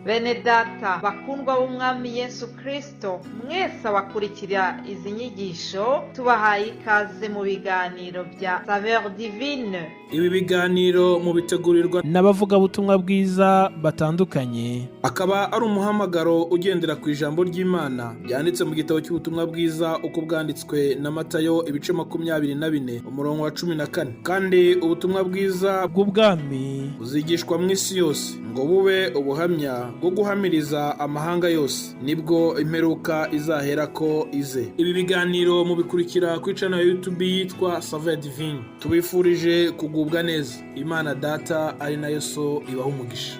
Bene data bakundwa b'umwami Yesu Kristo, mwese abakurikira izi nyigisho tubahaye ikaze mu biganiro bya SAVEUR DIVINE. Ibi biganiro mu bitegurirwa n'abavuga butumwa bwiza batandukanye, akaba ari umuhamagaro ugendera ku ijambo ry'Imana byanditse mu gitabo cy'ubutumwa bwiza uko bwanditswe na Matayo ibice 24 umurongo wa 14. Kandi ubutumwa bwiza bw'ubwami buzigishwa mu isi yose ngo bube ubuhamya bwo guhamiriza amahanga yose, nibwo imperuka izahera ko ize. Ibi biganiro mubikurikira ku channel ya YouTube yitwa SAVEUR DIVINE. Tubifurije kugubwa neza. Imana Data ari na Yesu ibaha umugisha.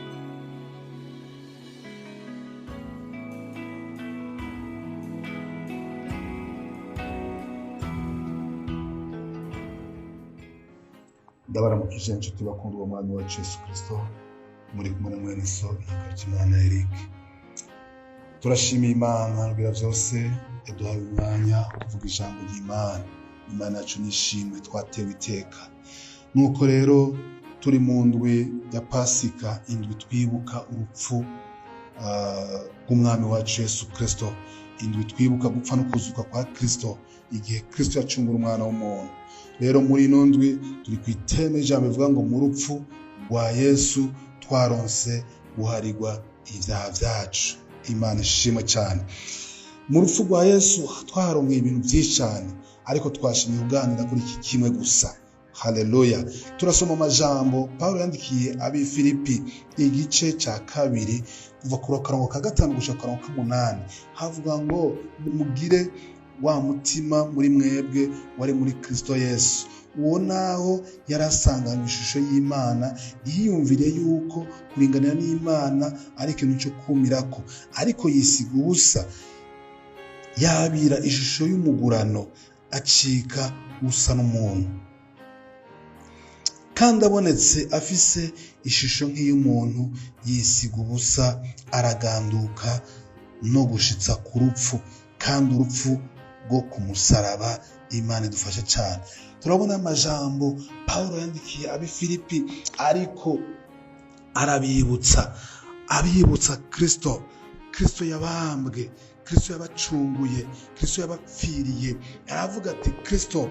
Ndabaramukije inshuti bakundwa umwami wacu Yesu Kristo, muri kumwe na mwene so Ntakarutimana Eric. Turashimiye Imana rubira byose yaduhaye umwanya kuvuga ijambo ry'Imana. Imana yacu nishimwe, twatewe iteka. Nuko rero turi mu ndwi ya Pasika, indwi twibuka urupfu rw'umwami wacu Yesu Kristo, indwi twibuka gupfa no kuzuka kwa Kristo igihe Kristo yacungura umwana w'umuntu. Rero muri ino ndwi turi ku iteme ijambo bivuga ngo Murupfu rwa Yesu twaronse guharigwa ivyaha vyacu. Imana ishimwe cyane. Murupfu rwa Yesu twaronkeye ibintu byinshi cyane, ariko twashimye kuganira kuri iki kimwe gusa. Haleluya. Turasoma amajambo Paulo yandikiye abi Filipi igice cya 2 kuva ku karongo ka 5 gushika ku karongo ka 8. Havuga ngo mugire wa mutima muri mwebwe wari muri Kristo Yesu, uwo naho yarasanganywe ishusho y'Imana, yiyumvire yuko kuringanira n'Imana ari ikintu cyo kumirako, ariko yisiga ubusa, yabira ishusho y'umugurano, acika usa n'umuntu. Kandi abonetse afise ishusho nk'iy'umuntu, yisiga ubusa, araganduka no gushitsa ku rupfu, kandi urupfu rwo ku musaraba. Imana idufashe cyane. Turabona amajambo Paulo yandikiye abi Filipi, ariko abibutsa Kristo yabambwe, Kristo yabacunguye, Kristo yabapfiriye. Aravuga ati Kristo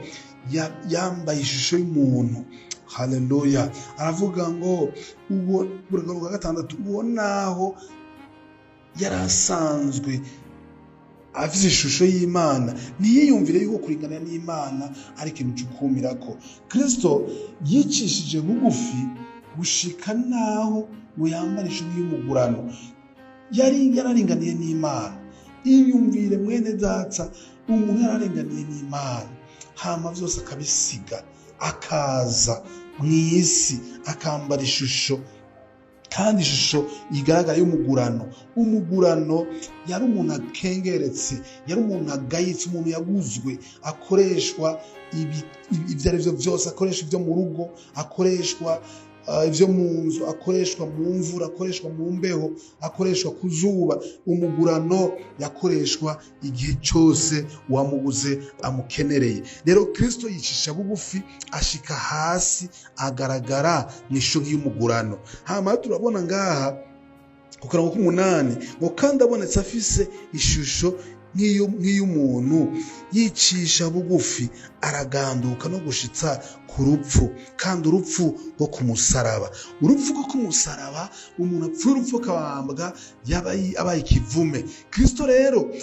yambaye ishusho y'umuntu. Haleluya. Aravuga ngo uwo buragwa 6 uwo naho yarasanzwe afise ishusho y'Imana, ntiyiyumvire yuko kuringanira n'Imana ari ikintu cy'ukumirako. Kristo yicishije bugufi gushika naho ngo yambara ishusho y'umugurano, yararinganiye n'Imana. Iyumvire mwene data, umuntu yararinganiye n'Imana, hama vyose akabisiga, akaza mw'isi akambara ishusho, kandi ishusho igaragara y'umugurano. Umugurano yari umuntu akengeretse, yari umuntu agayitse, umuntu yaguzwe, akoreshwa ibyo ari byo byose, akoreshwa ibyo mu rugo, akoreshwa ibyo mu nzu, akoreshwa mu mvura, akoreshwa mu mbeho, akoreshwa ku zuba. Umugurano yakoreshwa igihe cyose uwamuguze amukenereye. Rero Kristo yicisha bugufi, ashika hasi, agaragara mu ishusho y'umugurano. Hama turabona ngaha ku karongo k'8 ngo kandi abonetse afise ishusho nk'iy'umuntu, yicisha bugufi, araganduka no gushitsa ku rupfu, kandi urupfu rwo ku musaraba. Urupfu rwo ku musaraba, umuntu apfuye urupfu akabambwa, abaye ikivume. Kristo rero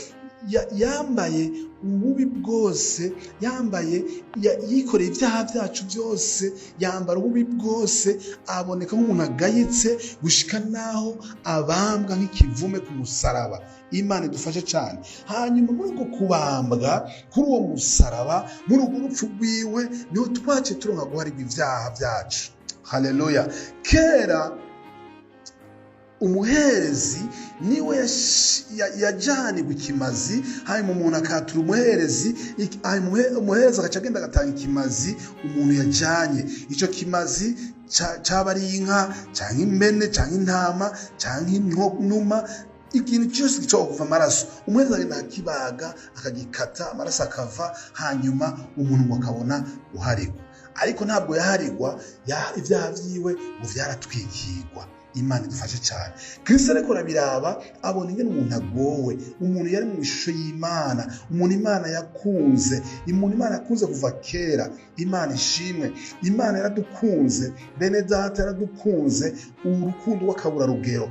yambaye ububi bwose, yikoreye ibyaha byacu byose, yambara ububi bwose, aboneka nk'umuntu agayitse gushika naho abambwa nk'ikivume ku musaraba. Imana idufashe cyane. Hanyuma muri uko kubambwa kuri uwo musaraba, muri urwo rupfu rwiwe, niho twace turonka guharigwa ivyaha vyacu. Haleluya. Kera umuherezi niwe yajanirwa ikimazi, hanyuma umuntu akatura umuherezi, umuherezi agaca agenda agatanga ikimazi umuntu yajanye. Ico kimazi caba ari inka canke impene canke intama canke inuma, ikintu cyose cyo kuva amaraso. Umuherezi agenda akibaga, akagikata, amaraso akava, hanyuma umuntu akabona guharigwa. Ariko ntabwo yaharigwa, ivyaha vyiwe ngo vyaratwikirwa. Imana idufashe cyane. Kristo ariko arabiraba abona ingene umuntu agowe, umuntu yari mu ishusho y'Imana, umuntu Imana yakunze, umuntu Imana yakunze kuva kera. Imana ishimwe, Imana yaradukunze, bene data yaradukunze, urukundo rw'akabura rugero.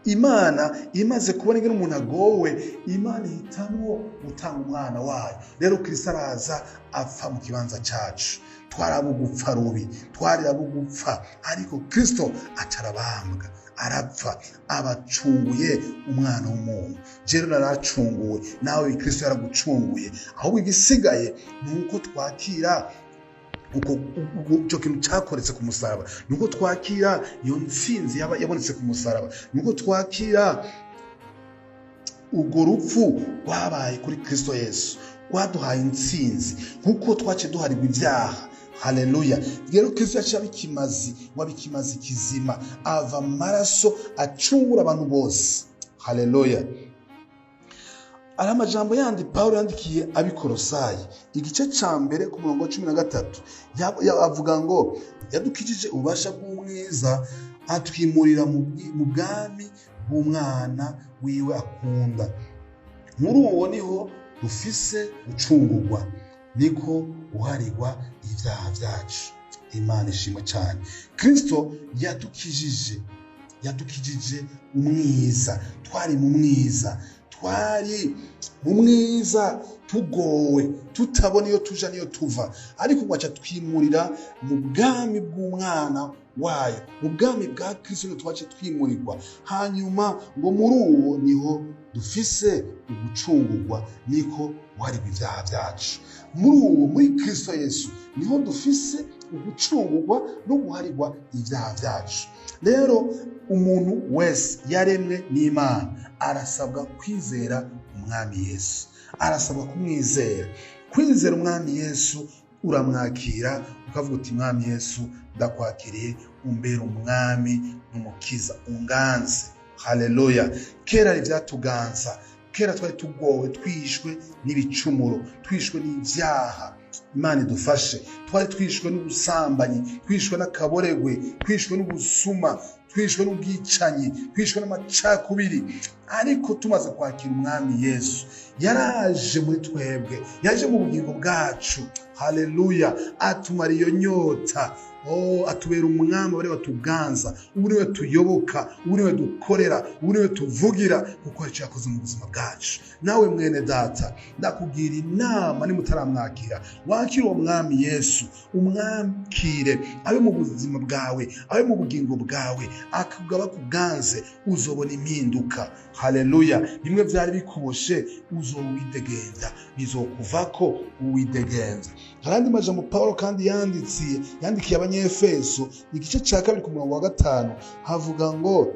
Imana imaze kubona ingene umuntu agowe, Imana ihitamwo gutanga umwana wayo. Rero Kristo araza apfa mu kibanza cacu. Twarabo gupfa rubi, twarabo gupfa, ariko Kristo acarabambwa, arapfa, abacunguye umwana w'umuntu. Jero naracunguwe, nawe Kristo yaragucunguye. Ahubwo igisigaye nuko twakira uko kintu cyakoretse ku musaraba, nuko twakira iyo ntsinzi yabonetse ku musaraba, nuko twakira urwo rupfu rwabaye kuri Kristo Yesu, rwaduhaye intsinzi, kuko twace duharigwa ivyaha. Haleluya. Rero Kristo yaciye abikimazi, wabikimazi kizima, ava amaraso acungura abantu bose. Haleluya. Ari amajambo yandi Pawulo yandikiye abikorosayi igice ca mbere ku murongo wa 13 avuga ngo yadukijije ububasha bw'umwiza, atwimurira mu bwami bw'umwana wiwe akunda. Muri uwo niho dufise gucungurwa, niko guharigwa ivyaha vyacu. Imana ishimwe cyane. Kristo yadukijije umwiza. Twari mu mwiza, tugowe, tutabona iyo tuja niyo tuva, ariko ngo aca twimurira mu bwami bw'umwana wayo, mu bwami bwa Kristo niho twace twimurirwa. Hanyuma ngo muri uwo niho dufise ugucungurwa, niko guharigwa ivyaha vyacu. Muri Kristo Yesu niho dufise ugucungurwa no guharigwa ivyaha vyacu. Rero umuntu wese yaremwe n'Imana arasabwa kwizera umwami Yesu, arasabwa kumwizera. Kwizera umwami Yesu, uramwakira ukavuga uti mwami Yesu ndakwakiriye, umbera umwami n'umukiza, unganze. Haleluya. Kera ivyatuganza, kera twari tugowe, twishwe n'ibicumuro, twishwe n'ivyaha. Imana idufashe. Twari twishwe n'ubusambanyi, twishwe n'akaboregwe, twishwe n'ubusuma, twishwe n'ubwicanyi, twishwe n'amacakubiri, ariko tumaze kwakira umwami Yesu, yaraje muri twebwe, yaje mu bugingo bwacu. Haleluya. Atumara iyo nyota, atubera umwami wari watuganza, ubu niwe tuyoboka, ubu niwe dukorera, ubu niwe tuvugira, kuko ari cyo yakoze mu buzima bwacu. Nawe mwene data, ndakubwira inama, nimutaramwakira, wakira uwo mwami Yesu, umwakire, abe mu buzima bwawe, abe mu bugingo bwawe, akugaba kuganze, uzobona impinduka. Haleluya. Bimwe byari bikuboshe uzowidegenza, bizokuvako uwidegenza. Harandi majambo Pawulo kandi yandikiye Abanyefeso igice ca 2 ku murongo wa 5 havuga ngo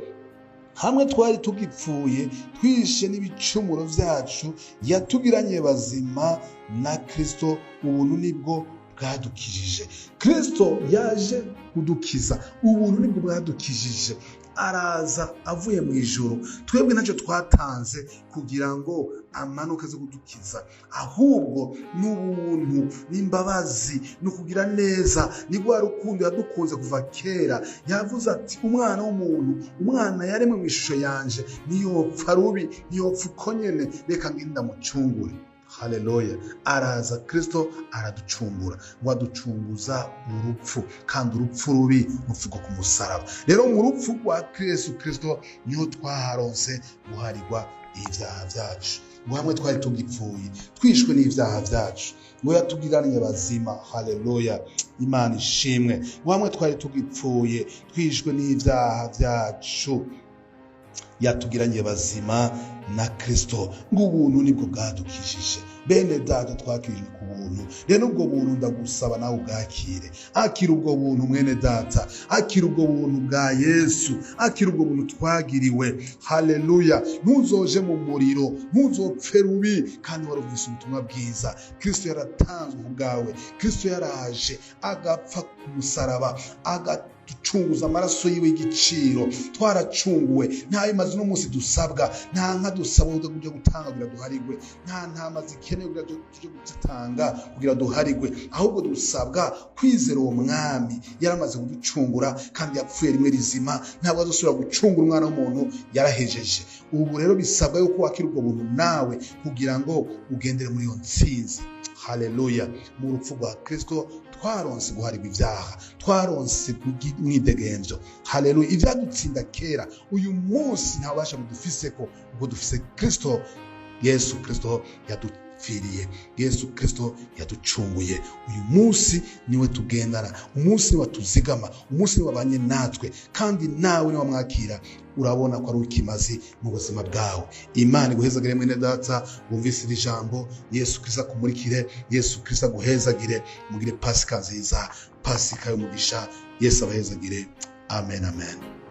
hamwe twari tugipfuye, twishe n'ibicumuro vyacu, yatugiranye bazima na Kristo, ubuntu nibwo bwadukijije. Kristo yaje kudukiza, ubuntu nibwo bwadukijije. Araza avuye mu ijuru, twebwe ntacyo twatanze kugira ngo amanuke zo kudukiza, ahubwo n'ubuntu n'imbabazi no kugira neza, ni rwa rukundo yadukunze kuva kera. Yavuze ati umwana w'umuntu, umwana yaremwe mu ishusho yanje, niyopfa rubi, niyopfa uko nyene, reka ngenda mucungure. Haleluya. Araza Kristo araducungura, ngo aducunguza urupfu, kandi urupfu rubi rupfirwa ku musaraba. Rero mu rupfu rwa Yesu Kristo niho twaronse guharigwa ivyaha vyacu. Ngo hamwe twari tugipfuye, twishwe n'ivyaha vyacu, ngo yatugiranye bazima. Haleluya. Imana ishimwe. Ngo hamwe twari tugipfuye, twishwe n'ivyaha vyacu, yatugiranye bazima na Kristo, ngo ubuntu nibwo bwadukijije. Bene data, twakirijwe ku buntu. Rero ubwo buntu ndagusaba nawe ubwakire. Akira ubwo buntu mwene data, akira ubwo buntu bwa Yesu, akira ubwo buntu twagiriwe. Haleluya. Ntuzoje mu muriro, ntuzopfe rubi, kandi warumvise ubutumwa bwiza. Kristo yaratanzwe ku bwawe, Kristo yaraje agapfa ku musaraba, yaducunguza amaraso yiwe y'igiciro, twaracunguwe. Nta bimaze no munsi dusabwa, nta nka dusaba kuja gutanga kugira duharigwe, nta ntama zikenewe kugira tuje gutanga kugira duharigwe, ahubwo dusabwa kwizera uwo mwami yaramaze kuducungura kandi yapfuye rimwe rizima, ntabwo azosubira gucungura umwana w'umuntu, yarahejeje. Ubu rero bisabwa yuko wakira ubwo buntu nawe kugira ngo ugendere muri iyo ntsinzi. Haleluya. Mu rupfu rwa Kristo twaronse guharigwa ivyaha, twaronse mwidegenzo. Haleluya. Ivyadutsinda kera uyu munsi nta bubasha budufiseko, ubwo dufise Kristo Yesu Kristo yadupfiriye, Yesu Kristo yaducunguye. Uyu munsi niwe tugendana, umunsi niwe tuzigama, umunsi niwe wabanye natwe, kandi nawe niwe wamwakira urabona ko ari ukimazi mu buzima bwawe. Imana iguhezagire mwene data wumvise iri jambo. Yesu Kristo akumurikire, Yesu Kristo aguhezagire, mugire pasika nziza, pasika y'umugisha. Yesu abahezagire. Amen, amen.